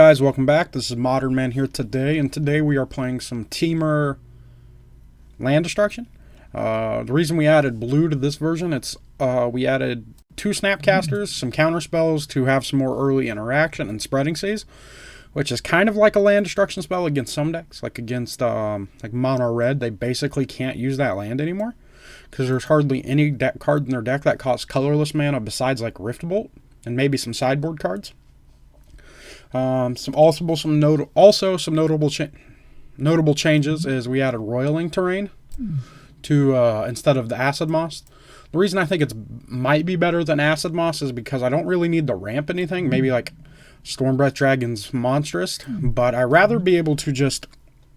guys, welcome back. This is Modern Man here today, and today we are playing some Temur land destruction. The reason we added blue to this version, we added 2 snapcasters, some counter spells to have some more early interaction, and spreading seas, which is kind of like a land destruction spell against some decks, like against like mono red. They basically can't use that land anymore because there's hardly any card in their deck that costs colorless mana besides like Rift Bolt and maybe some sideboard cards. Some notable changes is we added roiling terrain to instead of the acid moss. The reason I think it might be better than acid moss is because I don't really need to ramp anything. Maybe like Stormbreath Dragon's monstrous, but I'd rather be able to just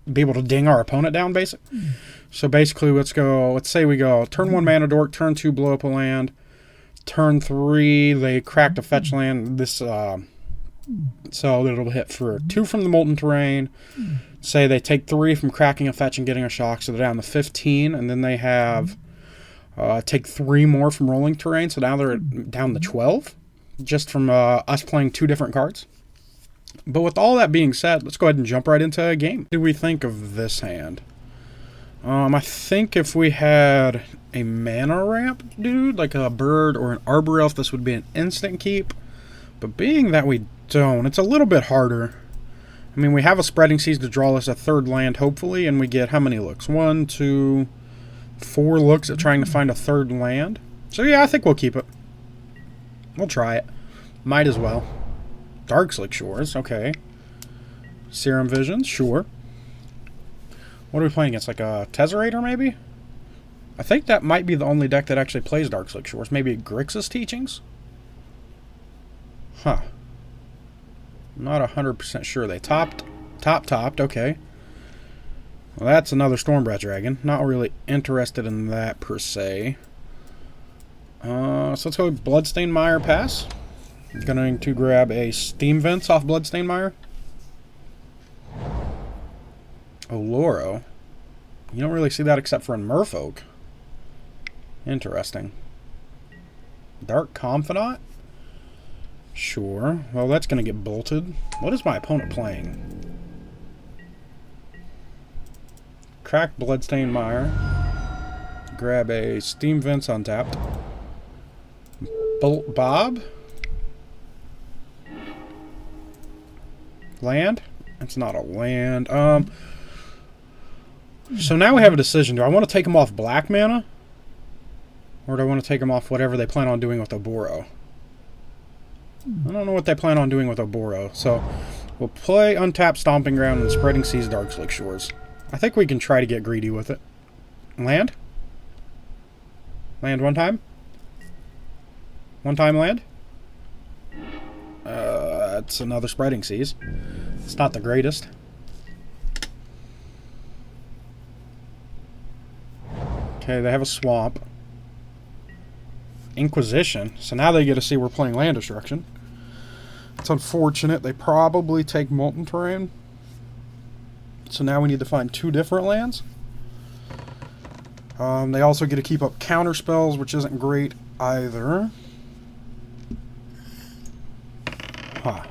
be able to ding our opponent down, basically. So basically, let's say we go turn 1 mana dork, turn 2 blow up a land, turn 3 they cracked a fetch land. So it'll hit for 2 from the Molten Terrain. Say they take 3 from cracking a fetch and getting a shock, so they're down to 15. And then they have take 3 more from Rolling Terrain, so now they're down to 12. Just from us playing 2 different cards. But with all that being said, let's go ahead and jump right into a game. What do we think of this hand? I think if we had a mana ramp dude, like a bird or an arbor elf, this would be an instant keep. But being that we don't, it's a little bit harder. I mean, we have a Spreading Seas to draw us a 3rd land, hopefully, and we get how many looks? 1, 2, 4 looks at trying to find a 3rd land. So yeah, I think we'll keep it. We'll try it. Might as well. Darkslick Shores, okay. Serum Visions, sure. What are we playing against? Like a Tesserator, maybe? I think that might be the only deck that actually plays Darkslick Shores. Maybe Grixis Teachings? Huh. I'm not 100% sure. They topped, okay. Well, that's another Stormbreath Dragon. Not really interested in that, per se. So let's go Bloodstained Mire pass. I'm going to grab a Steam Vents off Bloodstained Mire. Oloro. You don't really see that except for in Merfolk. Interesting. Dark Confidant? Sure. Well, that's going to get bolted. What is my opponent playing? Crack Bloodstained Mire. Grab a Steam Vents untapped. Bolt Bob? Land? It's not a land. So now we have a decision. Do I want to take them off black mana? Or do I want to take them off whatever they plan on doing with Oboro? I don't know what they plan on doing with Oboro. So we'll play Untapped Stomping Ground and Spreading Seas Darkslick Shores. I think we can try to get greedy with it. Land? Land one time? One time land? It's another Spreading Seas. It's not the greatest. Okay, they have a swamp. Inquisition. So now they get to see we're playing land destruction. It's unfortunate. They probably take Molten Terrain. So now we need to find 2 different lands. They also get to keep up counter spells, which isn't great either. Huh.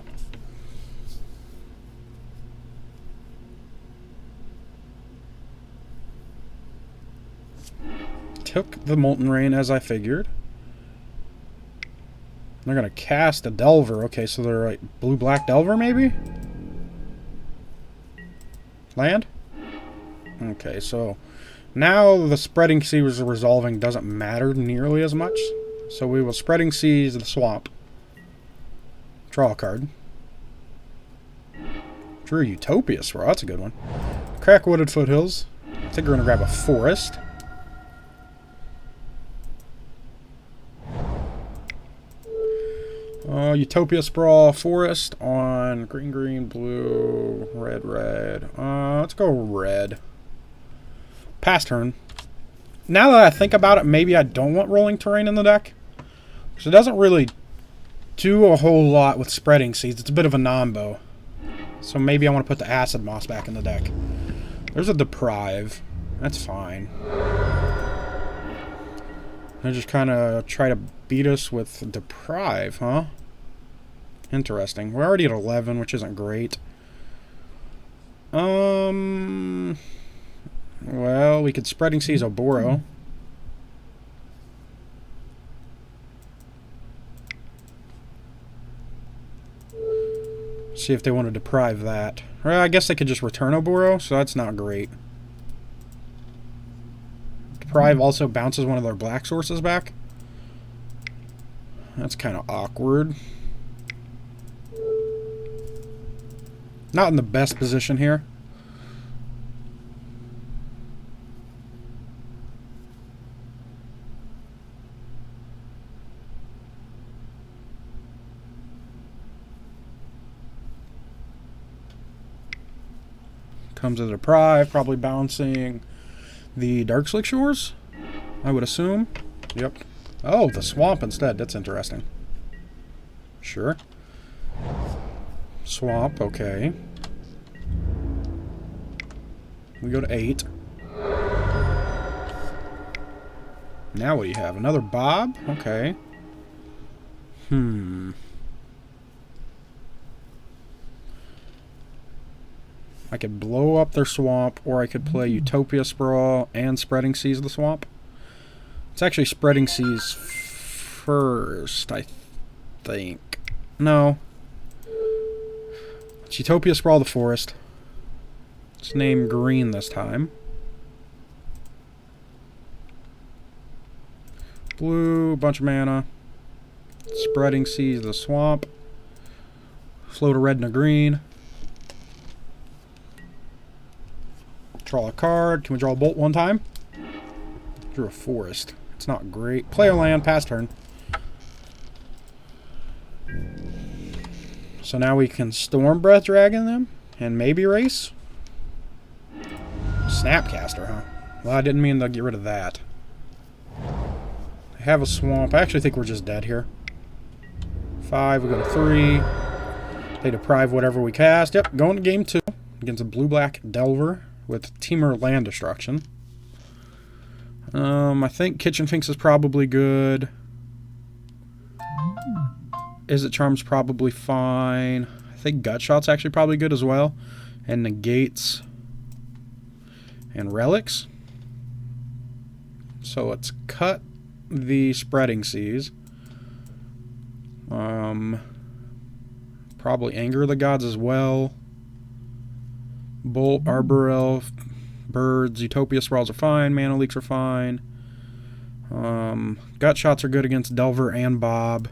Took the Molten Rain as I figured. They're going to cast a Delver. Okay, so they're like blue-black Delver, maybe? Land? Okay, so now the Spreading Seas resolving doesn't matter nearly as much. So we will Spreading Seas the swamp. Draw a card. Drew Utopia Swirl. That's a good one. Crack Wooded Foothills. I think we're going to grab a Forest. Utopia Sprawl Forest on green, green, blue, red, red. Let's go red. Pass turn. Now that I think about it, maybe I don't want Rolling Terrain in the deck. Because it doesn't really do a whole lot with Spreading Seas. It's a bit of a nombo. So maybe I want to put the Acid Moss back in the deck. There's a Deprive. That's fine. They just kind of try to beat us with Deprive, huh? Interesting. We're already at 11, which isn't great. Well, we could Spreading Seas Oboro. See if they want to deprive that. Or I guess they could just return Oboro, so that's not great. Deprive also bounces one of their black sources back. That's kind of awkward. Not in the best position here. Comes to the Deprive, probably bouncing the Darkslick Shores, I would assume. Yep. Oh, the Swamp instead. That's interesting. Sure. Swamp, okay. We go to 8. Now what do you have? Another Bob? Okay. I could blow up their Swamp, or I could play Utopia Sprawl and Spreading Seas the Swamp. It's actually Spreading Seas first, I think. No. It's Utopia Sprawl the Forest. It's named green this time. Blue, bunch of mana. Spreading Seas the Swamp. Float a red and a green. Draw a card. Can we draw a bolt one time? Drew a forest. It's not great. Player land, pass turn. So now we can Storm Breath Dragon them and maybe race. Snapcaster, huh? Well, I didn't mean to get rid of that. I have a swamp. I actually think we're just dead here. 5, we go to 3. They deprive whatever we cast. Yep, going to game 2 against a blue-black Delver with Temur land destruction. I think Kitchen Finks is probably good. Is It Charm's probably fine. I think Gut Shot's actually probably good as well. And Negates. And Relics. So let's cut the Spreading Seas. Probably Anger of the Gods as well. Bolt, Arbor Elf, Birds, Utopia Sprawls are fine. Mana Leaks are fine. Gut Shots are good against Delver and Bob.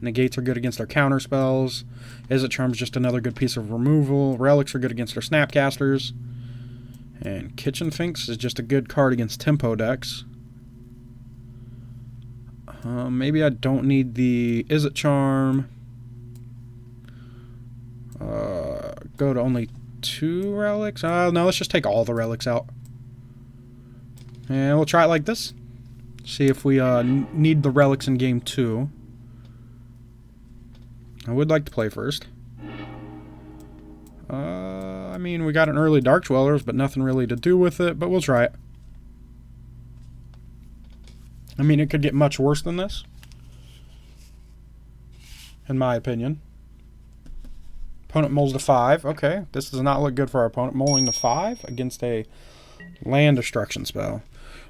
Negates are good against our counter spells. Is It Charm's just another good piece of removal. Relics are good against our Snapcasters. And Kitchen Finks is just a good card against tempo decks. Maybe I don't need the Is It Charm. Go to only 2 relics. No, let's just take all the relics out. And we'll try it like this. See if we need the relics in game 2. I would like to play first. I mean, we got an early Dark Dwellers, but nothing really to do with it, but we'll try it. I mean, it could get much worse than this, in my opinion. Opponent mulls to 5. Okay, this does not look good for our opponent. Mulling to 5 against a land destruction spell.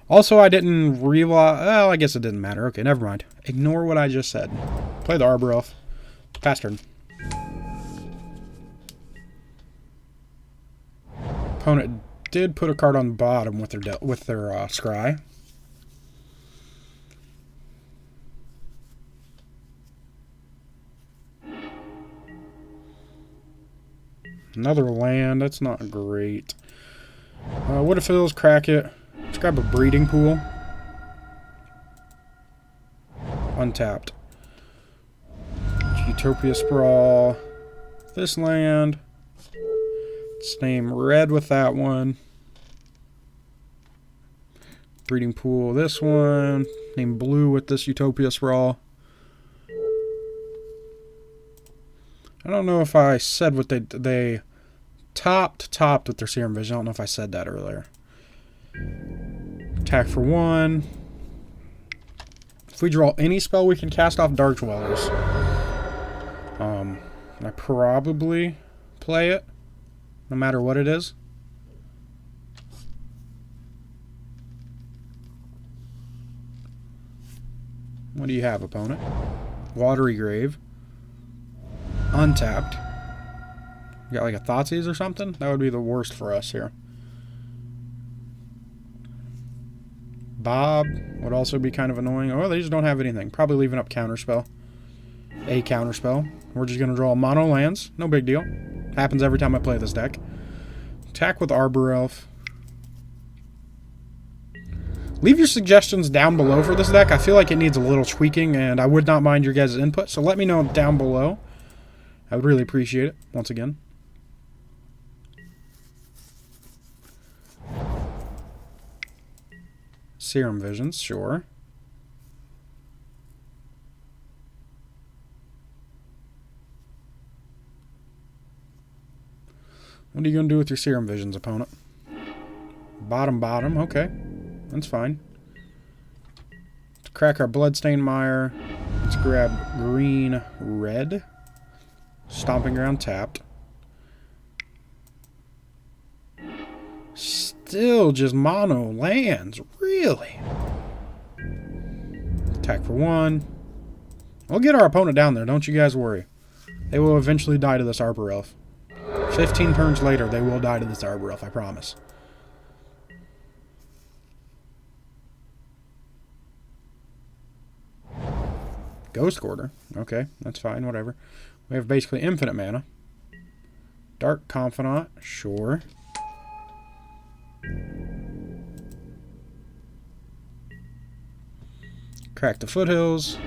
Also, I didn't realize... Well, I guess it didn't matter. Okay, never mind. Ignore what I just said. Play the Arbor Elf. Pass turn. Opponent did put a card on the bottom with their scry. Another land. That's not great. What if it was crack it? Let's grab a breeding pool. Untapped. Utopia Sprawl. This land. Let's name red with that one. Breeding pool this one. Name blue with this Utopia Sprawl. I don't know if I said what they topped with their Serum Vision. I don't know if I said that earlier. Attack for 1. If we draw any spell, we can cast off Dark Dwellers. I probably play it, no matter what it is. What do you have, opponent? Watery Grave. Untapped. You got like a Thoughtseize or something? That would be the worst for us here. Bob would also be kind of annoying. Oh, they just don't have anything. Probably leaving up Counterspell. A Counterspell. We're just going to draw mono lands. No big deal. Happens every time I play this deck. Attack with Arbor Elf. Leave your suggestions down below for this deck. I feel like it needs a little tweaking, and I would not mind your guys' input. So let me know down below. I would really appreciate it, once again. Serum Visions, sure. What are you going to do with your Serum Visions, opponent? Bottom, okay. That's fine. Let's crack our Bloodstained Mire. Let's grab green, red. Stomping Ground tapped. Still just mono lands. Really? Attack for 1. We'll get our opponent down there. Don't you guys worry. They will eventually die to this Arbor Elf. 15 turns later, they will die to this Arbor Elf, I promise. Ghost Quarter. Okay, that's fine, whatever. We have basically infinite mana. Dark Confidant, sure. Crack the Foothills.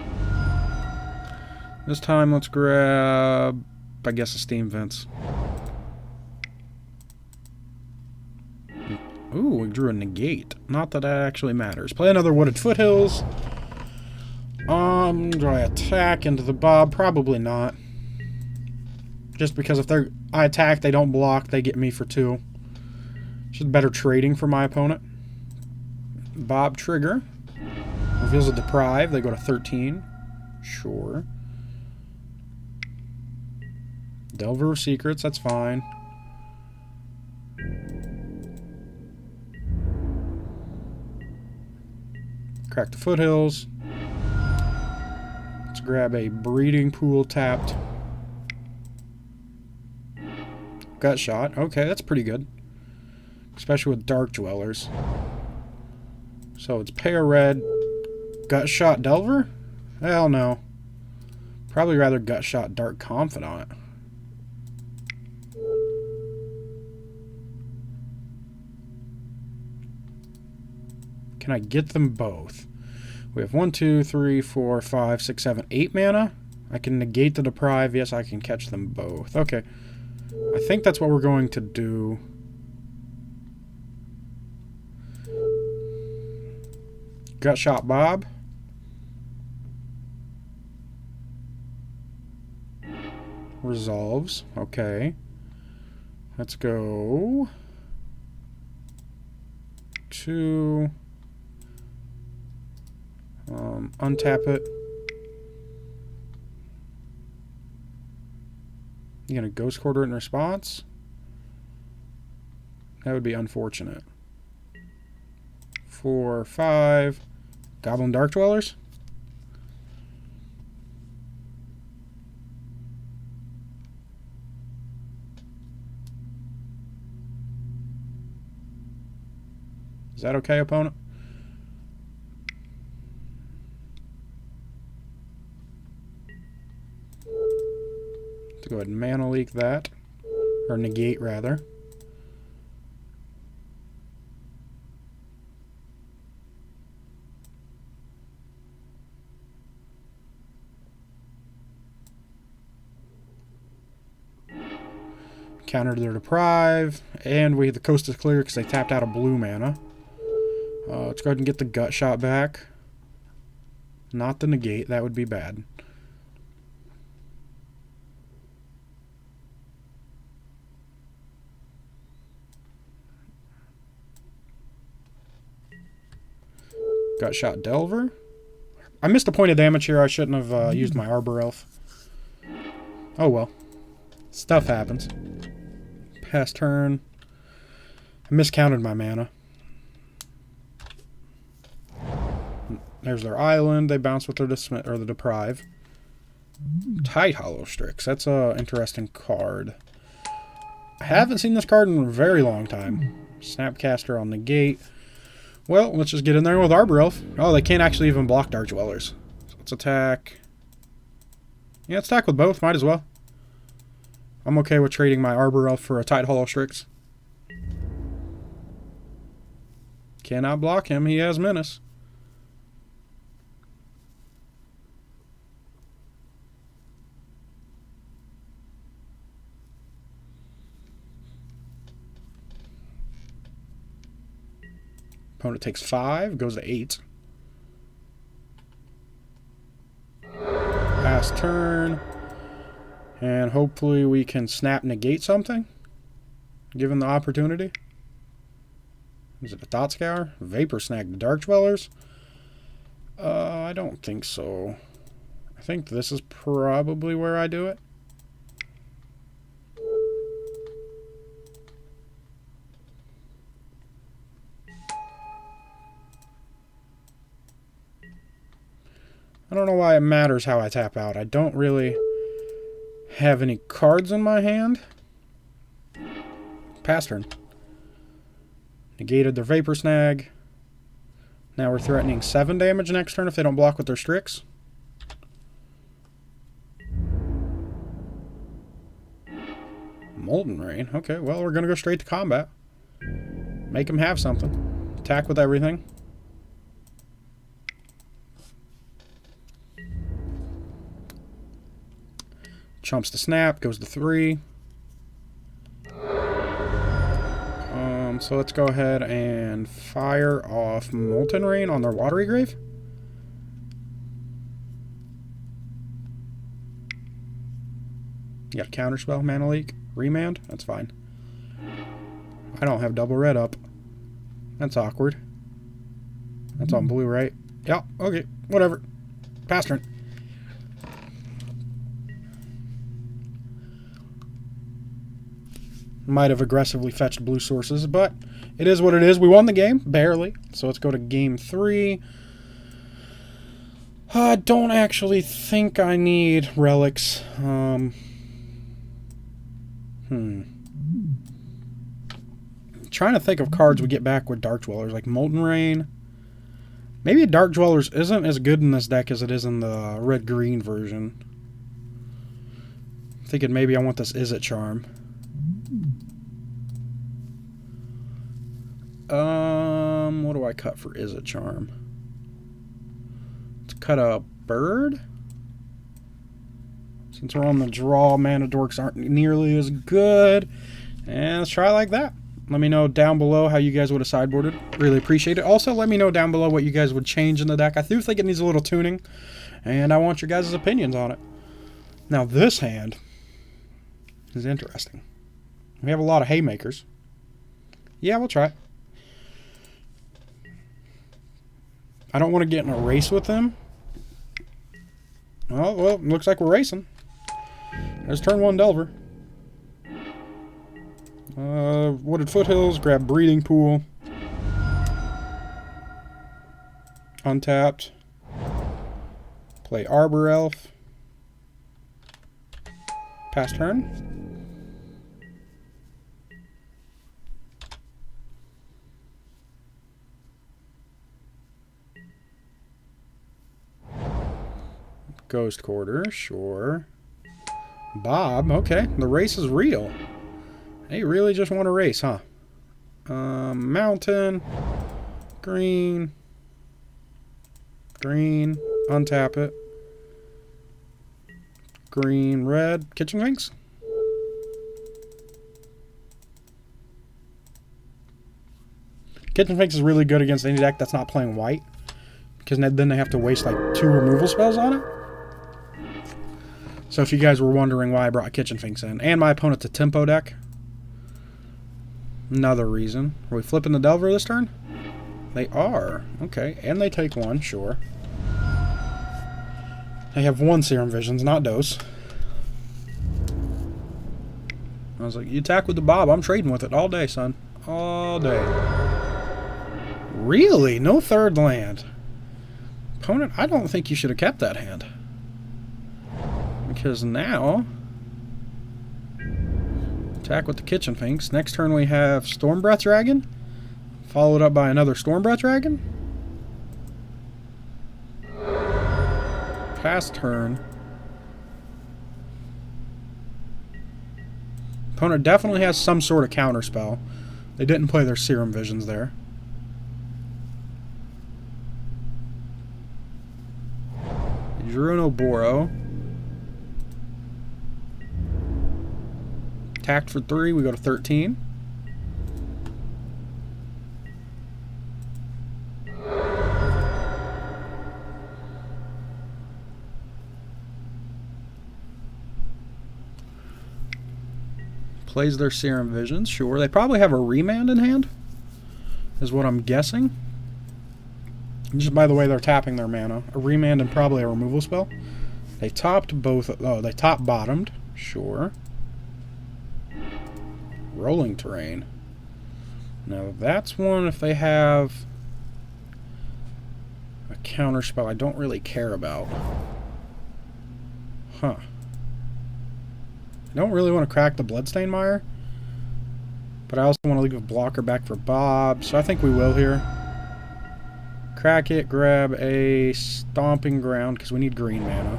This time, let's grab, I guess, a Steam Vents. Ooh, we drew a negate. Not that that actually matters. Play another Wooded Foothills. Do I attack into the Bob? Probably not. Just because if I attack, they don't block, they get me for 2. Just better trading for my opponent. Bob trigger. Reveals a Deprive. They go to 13. Sure. Delver of Secrets. That's fine. Crack the Foothills. Let's grab a Breeding Pool tapped. Gut Shot. Okay, that's pretty good. Especially with Dark Dwellers. So it's pay a red. Gut Shot Delver? Hell no. Probably rather Gut Shot Dark Confidant. Can I get them both? We have 1, 2, 3, 4, 5, 6, 7, 8 mana. I can negate the Deprive. Yes, I can catch them both. Okay. I think that's what we're going to do. Gut Shot Bob. Resolves. Okay. Let's go to untap it. You gonna Ghost Quarter in response? That would be unfortunate. 4, 5. Goblin Dark Dwellers? Is that okay, opponent? To go ahead and mana leak that. Or negate, rather. Counter their Deprive. And the coast is clear because they tapped out a blue mana. Let's go ahead and get the Gut Shot back. Not the negate. That would be bad. Gut Shot Delver. I missed a point of damage here. I shouldn't have used my Arbor Elf. Oh well. Stuff happens. Pass turn. I miscounted my mana. There's their island. They bounce with their the deprive. Tight Hollow Strix. That's a interesting card. I haven't seen this card in a very long time. Snapcaster on the gate. Well, let's just get in there with Arbor Elf. Oh, they can't actually even block Dark Dwellers. So let's attack. Yeah, let's attack with both. Might as well. I'm okay with trading my Arbor Elf for a Tight Hollow Strix. Cannot block him. He has Menace. Opponent takes 5, goes to 8. Pass turn. And hopefully we can snap negate something, given the opportunity. Is it a Thought Scour? Vapor Snag the Dark Dwellers? I don't think so. I think this is probably where I do it. I don't know why it matters how I tap out. I don't really have any cards in my hand. Pass turn. Negated their Vapor Snag. Now we're threatening 7 damage next turn if they don't block with their Strix. Molten Rain. Okay, well, we're going to go straight to combat. Make them have something. Attack with everything. Chumps the snap, goes to 3. So let's go ahead and fire off Molten Rain on their Watery Grave. You got a counterspell, Mana Leak, Remand, that's fine. I don't have double red up. That's awkward. That's on blue, right? Yeah, okay, whatever. Pass turn. Might have aggressively fetched blue sources, but it is what it is. We won the game, barely. So let's go to game 3. I don't actually think I need relics. Trying to think of cards we get back with Dark Dwellers, like Molten Rain. Maybe Dark Dwellers isn't as good in this deck as it is in the red-green version. I'm thinking maybe I want this Izzet Charm. What do I cut for Izzet Charm? Let's cut a bird. Since we're on the draw, mana dorks aren't nearly as good. And let's try it like that. Let me know down below how you guys would have sideboarded. Really appreciate it. Also, let me know down below what you guys would change in the deck. I do think it needs a little tuning, and I want your guys' opinions on it. Now, this hand is interesting. We have a lot of haymakers. Yeah, we'll try it. I don't want to get in a race with them. Oh, well, looks like we're racing. There's turn 1 Delver. Wooded Foothills, grab Breeding Pool. Untapped. Play Arbor Elf. Pass turn. Ghost Quarter, sure. Bob, okay. The race is real. They really just want to race, huh? Mountain. Green. Green. Untap it. Green, red. Kitchen Finks. Kitchen Finks is really good against any deck that's not playing white. Because then they have to waste like 2 removal spells on it. So if you guys were wondering why I brought Kitchen Finks in. And my opponent's a Tempo deck. Another reason. Are we flipping the Delver this turn? They are. Okay. And they take 1, sure. They have 1 Serum Visions, not dose. I was like, you attack with the Bob. I'm trading with it all day, son. All day. Really? No third land. Opponent, I don't think you should have kept that hand. Because now... attack with the Kitchen Finks. Next turn we have Stormbreath Dragon. Followed up by another Stormbreath Dragon. Past turn. Opponent definitely has some sort of counter spell. They didn't play their Serum Visions there. Juruno Boro. Attacked for 3, we go to 13. Plays their Serum Visions, sure. They probably have a Remand in hand, is what I'm guessing. Just by the way they're tapping their mana. A Remand and probably a removal spell. They topped both. Oh, they top bottomed. Sure. Rolling Terrain. Now that's one if they have a counter spell I don't really care about. Huh. I don't really want to crack the Bloodstained Mire, but I also want to leave a blocker back for Bob, so I think we will here. Crack it, grab a Stomping Ground, because we need green mana.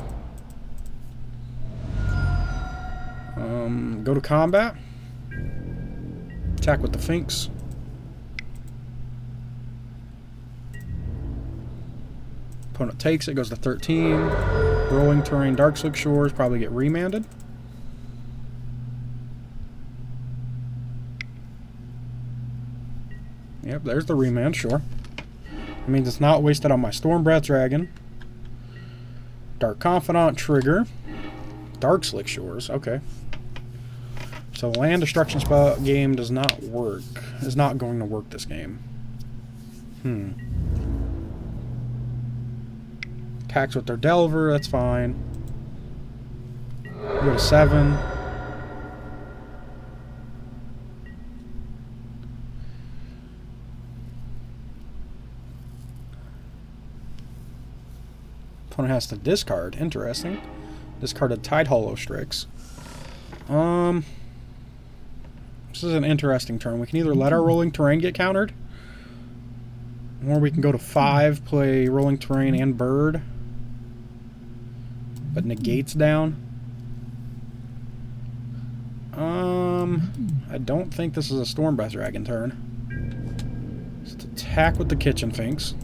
Go to combat. Attack with the Finks. Opponent takes it, goes to 13. Rolling Terrain, Darkslick Shores, probably get remanded. Yep, there's the remand, sure. It means it's not wasted on my Stormbreath Dragon. Dark Confidant trigger. Darkslick Shores, okay. So the land destruction spell game does not work. Is not going to work this game. Attacks with their Delver, that's fine. Go to 7. Opponent has to discard. Interesting. Discarded Tide Hollow Strix. This is an interesting turn. We can either let our Rolling Terrain get countered, or we can go to 5, play Rolling Terrain and Bird, but negates down. I don't think this is a Stormbreath Dragon turn. Just attack with the Kitchen Finks.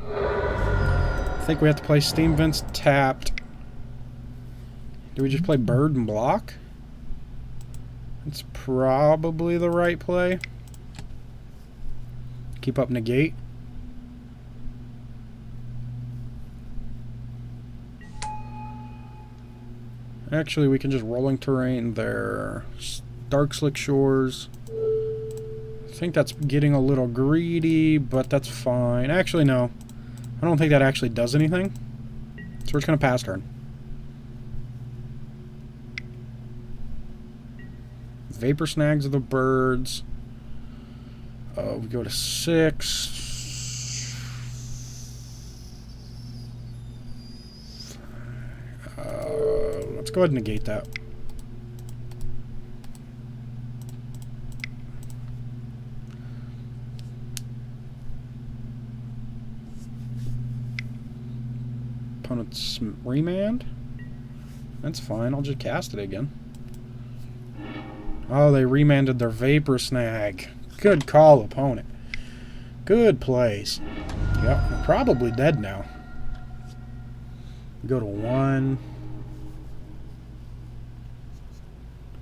I think we have to play Steam Vents tapped. Do we just play Bird and block? It's probably the right play. Keep up negate. Actually, we can just Rolling Terrain there. Darkslick Shores. I think that's getting a little greedy, but that's fine. Actually, no. I don't think that actually does anything. So we're just going to pass turn. Vapor Snags of the Birds. We go to 6. Let's go ahead and negate that. Opponent's remand. That's fine. I'll just cast it again. Oh, they remanded their Vapor Snag. Good call, opponent. Good plays. Yep, we're probably dead now. Go to 1.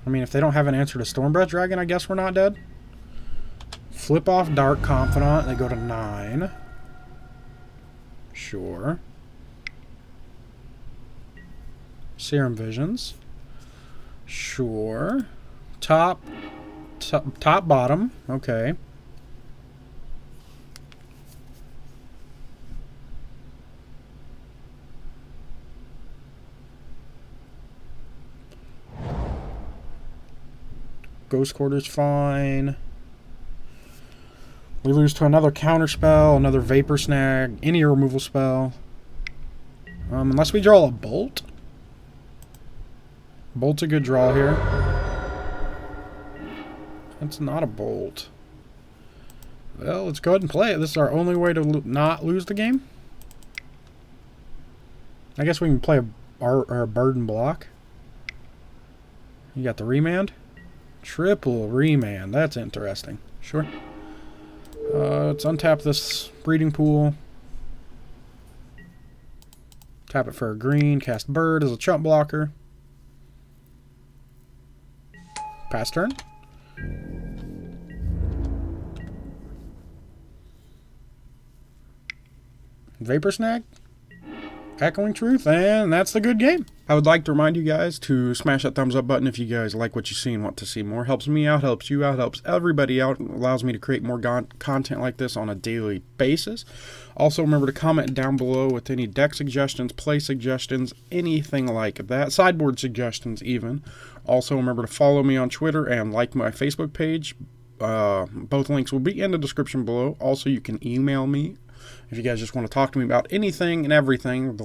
I mean, if they don't have an answer to Stormbreath Dragon, I guess we're not dead. Flip off Dark Confidant. They go to 9. Sure. Serum Visions. Sure. Top, bottom. Okay. Ghost Quarter's fine. We lose to another counter spell, another Vapor Snag, any removal spell. Unless we draw a Bolt. Bolt's a good draw here. That's not a Bolt. Well, let's go ahead and play it. This is our only way to not lose the game. I guess we can play our Burden block. You got the Remand. Triple Remand. That's interesting. Sure. Let's untap this Breeding Pool. Tap it for a green. Cast Bird as a chump blocker. Pass turn. Vapor Snag. Echoing Truth, and that's the good game. I would like to remind you guys to smash that thumbs up button if you guys like what you see and want to see more. Helps me out, helps you out, helps everybody out, allows me to create more content like this on a daily basis. Also, remember to comment down below with any deck suggestions, play suggestions, anything like that, sideboard suggestions even. Also, remember to follow me on Twitter and like my Facebook page. Both links will be in the description below. Also, you can email me if you guys just want to talk to me about anything and everything.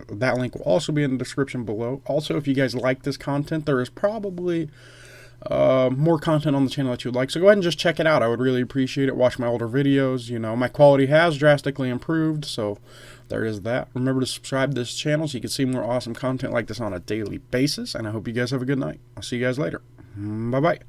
That link will also be in the description below. Also, if you guys like this content, there is probably more content on the channel that you would like. So go ahead and just check it out. I would really appreciate it. Watch my older videos. You know, my quality has drastically improved, so there is that. Remember to subscribe to this channel so you can see more awesome content like this on a daily basis. And I hope you guys have a good night. I'll see you guys later. Bye-bye.